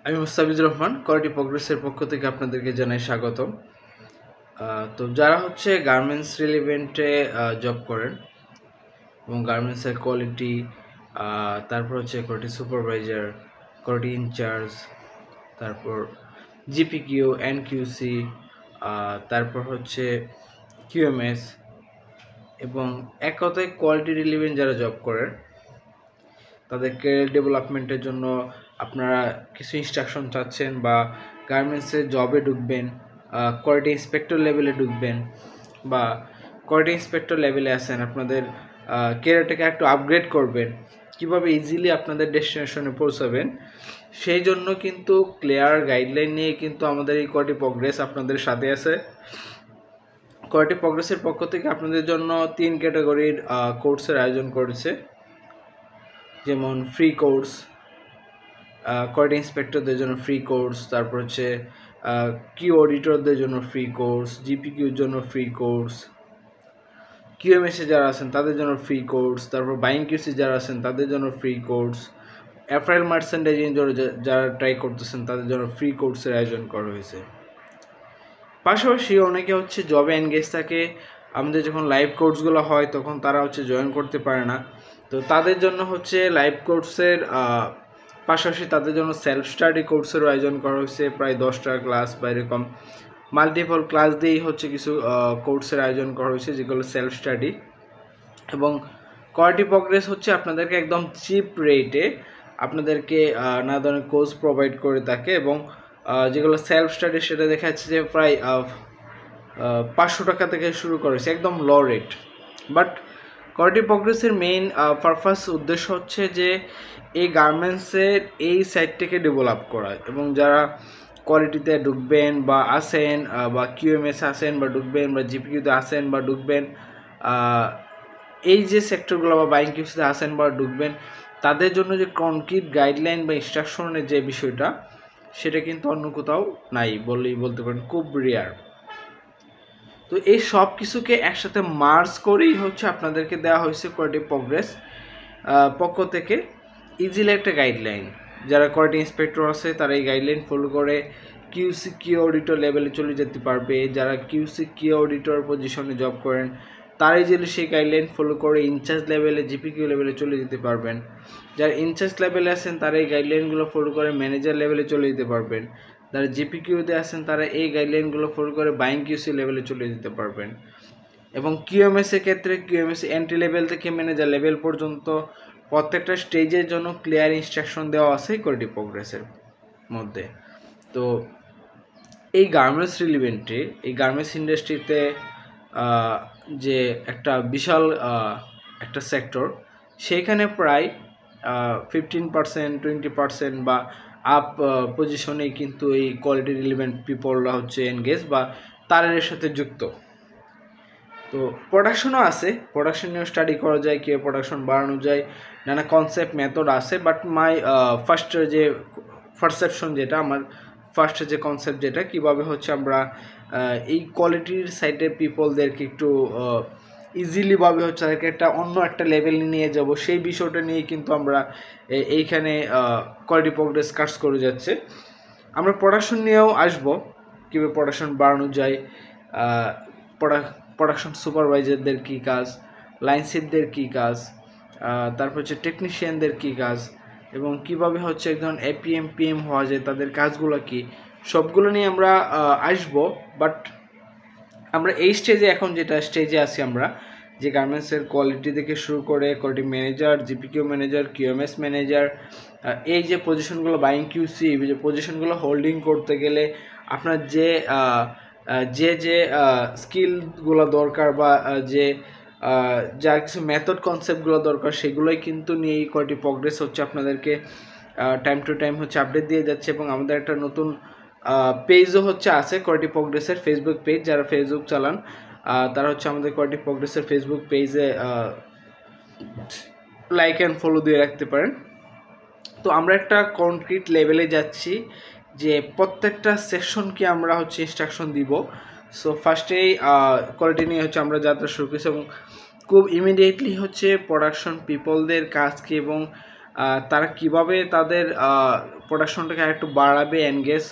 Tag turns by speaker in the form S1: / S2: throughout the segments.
S1: আমি মুস্তাফিজুর রহমান কোয়ালিটি প্রোগ্রেসের পক্ষ থেকে আপনাদেরকে জানাই স্বাগতম। তো যারা হচ্ছে গার্মেন্টস রিলেভেন্টে জব করেন এবং গার্মেন্টসের কোয়ালিটি, তারপর হচ্ছে কোয়ালিটি সুপারভাইজার, কোয়ালিটি ইনচার্জ, তারপর জিপিকিউ, এনকিউসি, তারপর হচ্ছে কিউএমএস এবং এক কথায় কোয়ালিটি রিলেভেন্ট যারা জব করেন তাদের ক্যারিয়ার ডেভেলপমেন্টের জন্য আপনারা কিছু ইনস্ট্রাকশন চাচ্ছেন বা গার্মেন্টসে জবে ঢুকবেন, কোয়ালিটি ইন্সপেক্টর লেভেলে ঢুকবেন বা কোয়ালিটি ইন্সপেক্টর লেভেলে আছেন, আপনাদের ক্যারিয়ারটাকে একটু আপগ্রেড করবেন, কিভাবে ইজিলি আপনাদের ডেস্টিনেশনে পৌঁছাবেন, সেই জন্য কিন্তু ক্লিয়ার গাইডলাইন নিয়ে কিন্তু আমাদের এই কোয়ালিটি প্রোগ্রেস আপনাদের সাথে আছে। কোয়ালিটি প্রোগ্রেসের পক্ষ থেকে আপনাদের জন্য 3 ক্যাটাগরির কোর্সের আয়োজন করেছে, যেমন ফ্রি কোর্স, কোয়ালিটি ইন্সপেক্টরদের জন্য ফ্রি কোর্স, তারপর হচ্ছে কিউ অডিটরদের জন্য ফ্রি কোর্স, জিপিকিউর জন্য ফ্রি কোর্স, কিউএমএসে যারা আছেন তাদের জন্য ফ্রি কোর্স, তারপর বাইং কিউসি যারা আছেন তাদের জন্য ফ্রি কোর্স, অ্যাপারেল মার্চেন্ডাইজিং যারা ট্রাই করতেছেন তাদের জন্য ফ্রি কোর্সের আয়োজন করা হয়েছে। পাশাপাশি অনেকে হচ্ছে জবে এনগেজ থাকে, আমাদের যখন লাইভ কোর্সগুলো হয় তখন তারা হচ্ছে জয়েন করতে পারে না, তো তাদের জন্য হচ্ছে লাইভ কোর্সের পাশাপাশি তাদের জন্য সেলফ স্টাডি কোর্সেরও আয়োজন করা হয়েছে, প্রায় 10টা ক্লাস বা এরকম মাল্টিপল ক্লাস দিয়েই হচ্ছে কিছু কোর্সের আয়োজন করা হয়েছে যেগুলো সেলফ স্টাডি। এবং কোয়ালিটি প্রোগ্রেস হচ্ছে আপনাদেরকে একদম চিপ রেটে আপনাদেরকে নানা ধরনের কোর্স প্রোভাইড করে থাকে এবং যেগুলো সেলফ স্টাডি সেটা দেখা যাচ্ছে যে প্রায় 500 টাকা থেকে শুরু করেছে, একদম লো রেট। বাট কোয়ালিটি প্রোগ্রেসের মেইন পারপাস উদ্দেশ্য হচ্ছে যে এই গার্মেন্টসের এই সাইডটাকে ডেভেলপ করা, এবং যারা কোয়ালিটিতে ঢুকবেন বা আসেন বা কিউএমএস আসেন বা ঢুকবেন বা জিপিকিউতে আসেন বা ঢুকবেন, এই যে সেক্টরগুলো বা বাইং কিউসিতে আসেন বা ঢুকবেন, তাদের জন্য যে কনক্রিট গাইডলাইন বা ইনস্ট্রাকশনের যে বিষয়টা সেটা কিন্তু অন্য কোথাও নাই বললেই বলতে পারেন, খুব রেয়ার। তো এই সব কিছুকে একসাথে মার্জ করেই হচ্ছে আপনাদেরকে দেওয়া হয়েছে কোয়ালিটি প্রোগ্রেস পক্ষ থেকে ইজিলি একটা গাইডলাইন। যারা কোয়ালিটি ইন্সপেক্টর আছে তারা এই গাইডলাইন ফলো করে কিউসি কিউ অডিটর লেভেলে চলে যেতে পারবে, যারা কিউসি কিউ অডিটর পজিশনে জব করেন তারা ইজিলি সেই গাইডলাইন ফলো করে ইনচার্জ লেভেলে, জিপিকিউ লেভেলে চলে যেতে পারবেন। যারা ইনচার্জ লেভেলে আছেন তারা এই গাইডলাইনগুলো ফলো করে ম্যানেজার লেভেলে চলে যেতে পারবেন, যারা জিপিকিউতে আছেন তারা এই গাইডলাইনগুলো ফলো করে বাইং কিউসি লেভেলে চলে যেতে পারবেন। এবং কিউএমএসের ক্ষেত্রে কিউএমএস এন্ট্রি লেভেল থেকে ম্যানেজার লেভেল পর্যন্ত প্রত্যেকটা স্টেজের জন্য ক্লিয়ার ইনস্ট্রাকশন দেওয়া আছে কোয়ালিটি প্রোগ্রেসের মধ্যে। তো এই গার্মেন্টস রিলেভেন্টে, এই গার্মেন্টস ইন্ডাস্ট্রিতে যে একটা বিশাল একটা সেক্টর, সেইখানে প্রায় 15%, 20% বা আপ পজিশনেই কিন্তু এই কোয়ালিটি রিলেভেন্ট পিপলরা হচ্ছে এনগেজ বা তারের সাথে যুক্ত। তো প্রোডাকশনও আছে, প্রোডাকশন নিয়েও স্টাডি করা যায়, কীভাবে প্রোডাকশন বাড়ানো যায়, নানা কনসেপ্ট মেথড আছে। বাট মাই ফার্স্টের যে পারসেপশন, যেটা আমার ফার্স্টের যে কনসেপ্ট, যেটা কীভাবে হচ্ছে আমরা এই কোয়ালিটির সাইডের পিপলদেরকে একটু ইজিলিভাবে হচ্ছে তাদেরকে একটা অন্য একটা লেভেলে নিয়ে যাব, সেই বিষয়টা নিয়ে কিন্তু আমরা এইখানে কোয়ালিটি প্রোগ্রেস কাজ করে যাচ্ছে। আমরা প্রোডাকশন নিয়েও আসবো, কীভাবে প্রোডাকশন বাড়ানো যায়, প্রোডাকশন সুপারভাইজারদের কী কাজ, লাইনশিপদের কী কাজ, তারপর হচ্ছে টেকনিশিয়ানদের কী কাজ, এবং কিভাবে হচ্ছে একজন এপিএম পিএম হওয়া যায়, তাদের কাজগুলো কি, সবগুলো নিয়ে আমরা আসবো। বাট আমরা এই স্টেজে, এখন যেটা স্টেজে আছি আমরা, যে গার্মেন্টসের কোয়ালিটি থেকে শুরু করে quality manager, জিপিকিউ manager, QMS manager, এই যে পজিশনগুলো বাইং কিউসি, এই যে পজিশনগুলো হোল্ডিং করতে গেলে আপনার যে যে স্কিলগুলো দরকার বা যে যা কিছু মেথড কনসেপ্টগুলো দরকার, সেগুলোই কিন্তু নিয়ে এই কোয়ালিটি প্রোগ্রেস হচ্ছে আপনাদেরকে টাইম টু টাইম হচ্ছে আপডেট দিয়ে যাচ্ছে। এবং আমাদের একটা নতুন পেজও হচ্ছে আছে কোয়ালিটি প্রোগ্রেসের, ফেসবুক পেজ, যারা ফেসবুক চালান তারা হচ্ছে আমাদের কোয়ালিটি প্রোগ্রেসের ফেসবুক পেজে লাইক অ্যান্ড ফলো দিয়ে রাখতে পারেন। তো আমরা একটা কনক্রিট লেভেলে যাচ্ছি যে প্রত্যেকটা সেকশনকে আমরা হচ্ছে ইনস্ট্রাকশন দিব। সো ফার্স্টেই কোয়ালিটি নিয়ে হচ্ছে আমরা যাত্রা শুরু করেছি এবং খুব ইমিডিয়েটলি হচ্ছে প্রোডাকশন পিপলদের কাজকে এবং তারা কিভাবে তাদের প্রোডাকশনটাকে আরেকটু বাড়াবে এনগেজ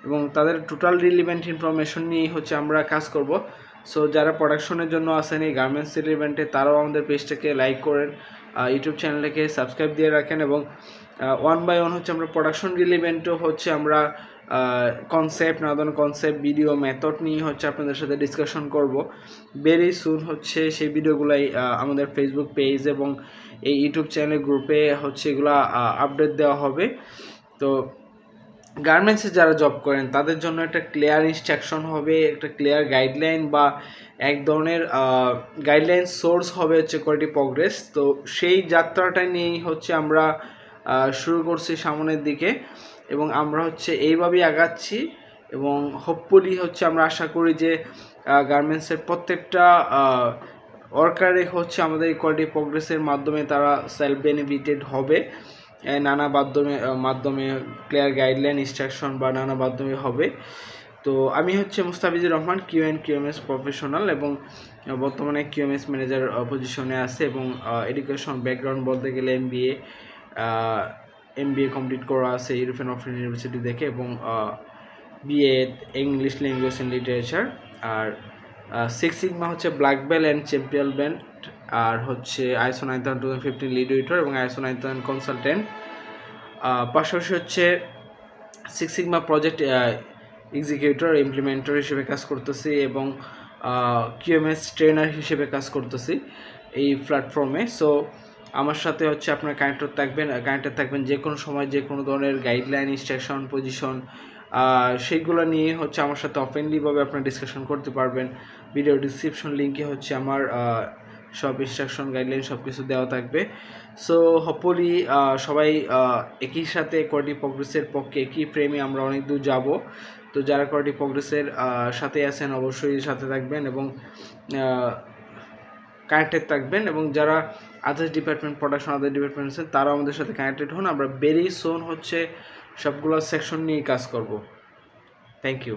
S1: এবং তাদের টোটাল রিলিভেন্ট ইনফরমেশন নিয়ে হচ্ছে আমরা কাজ করব। সো যারা প্রোডাকশনের জন্য আসেন এই গার্মেন্টস রিলিভেন্টে, তারাও আমাদের পেজটাকে লাইক করেন, ইউটিউব চ্যানেলটাকে সাবস্ক্রাইব দিয়ে রাখেন এবং ওয়ান বাই ওয়ান হচ্ছে আমরা প্রোডাকশন রিলিভেন্টও হচ্ছে আমরা কনসেপ্ট, নানা ধরনের কনসেপ্ট, ভিডিও, মেথড নিয়ে হচ্ছে আপনাদের সাথে ডিসকাশন করব। ভেরি সুন হচ্ছে সেই ভিডিওগুলাই আমাদের ফেসবুক পেজ এবং এই ইউটিউব চ্যানেল গ্রুপে হচ্ছে এগুলো আপডেট দেওয়া হবে। তো গার্মেন্টসে যারা জব করেন তাদের জন্য একটা ক্লিয়ার ইনস্ট্রাকশন হবে, একটা ক্লিয়ার গাইডলাইন বা এক ধরনের গাইডলাইন সোর্স হবে হচ্ছে কোয়ালিটি প্রোগ্রেস। তো সেই যাত্রাটা নিয়েই হচ্ছে আমরা শুরু করছি সামনের দিকে এবং আমরা হচ্ছে এইভাবেই আগাচ্ছি এবং হোপফুলি হচ্ছে আমরা আশা করি যে গার্মেন্টসের প্রত্যেকটা ওয়ার্কারে হচ্ছে আমাদের কোয়ালিটি প্রোগ্রেসের মাধ্যমে তারা সেলফ বেনিফিটেড হবে, নানা মাধ্যমে ক্লিয়ার গাইডলাইন ইনস্ট্রাকশন বা নানা মাধ্যমে হবে। তো আমি হচ্ছে মুস্তাফিজুর রহমান, QMS প্রফেশনাল এবং বর্তমানে QMS ম্যানেজার পজিশনে আছে এবং এডুকেশন ব্যাকগ্রাউন্ড বলতে গেলে MBA কমপ্লিট করা আছে ইউরোপিয়ান অফ ইউনিভার্সিটি থেকে এবং BA English language and literature. আর 6 সিগমা হচ্ছে black belt and champion belt, আর হচ্ছে ISO 9015 লিড এডিটর এবং ISO 9000 কনসালটেন্ট। পাশাপাশি হচ্ছে 6 সিগমা প্রজেক্ট এক্সিকিউটর, ইমপ্লিমেন্টর হিসেবে কাজ করতেছি এবং QMS ট্রেনার হিসেবে কাজ করতেছি এই প্ল্যাটফর্মে। সো আমার সাথে হচ্ছে আপনার কানেক্টেড থাকবেন যে কোনো সময় যে কোনো ধরনের গাইডলাইন, ইনস্ট্রাকশন, পজিশন সেইগুলো নিয়ে হচ্ছে আমার সাথে ওপেনলিভাবে আপনার ডিসকাশন করতে পারবেন। ভিডিও ডিসক্রিপশন লিঙ্কে হচ্ছে আমার সব ইনস্ট্রাকশন, গাইডলাইন সব কিছু দেওয়া থাকবে। সো হোপফুলি সবাই একই সাথে কোয়ালিটি প্রোগ্রেসের পক্ষে একই ফ্রেমে আমরা অনেক দূর যাব। তো যারা কোয়ালিটি প্রোগ্রেসের সাথে আছেন অবশ্যই সাথে থাকবেন এবং কানেক্টেড থাকবেন এবং যারা আদার্স ডিপার্টমেন্ট, প্রোডাকশন আদার ডিপার্টমেন্ট আছেন তারাও আমাদের সাথে কানেক্টেড হন। আমরা ভেরি সুন হচ্ছে সবগুলো সেকশন নিয়ে কাজ করব। Thank you.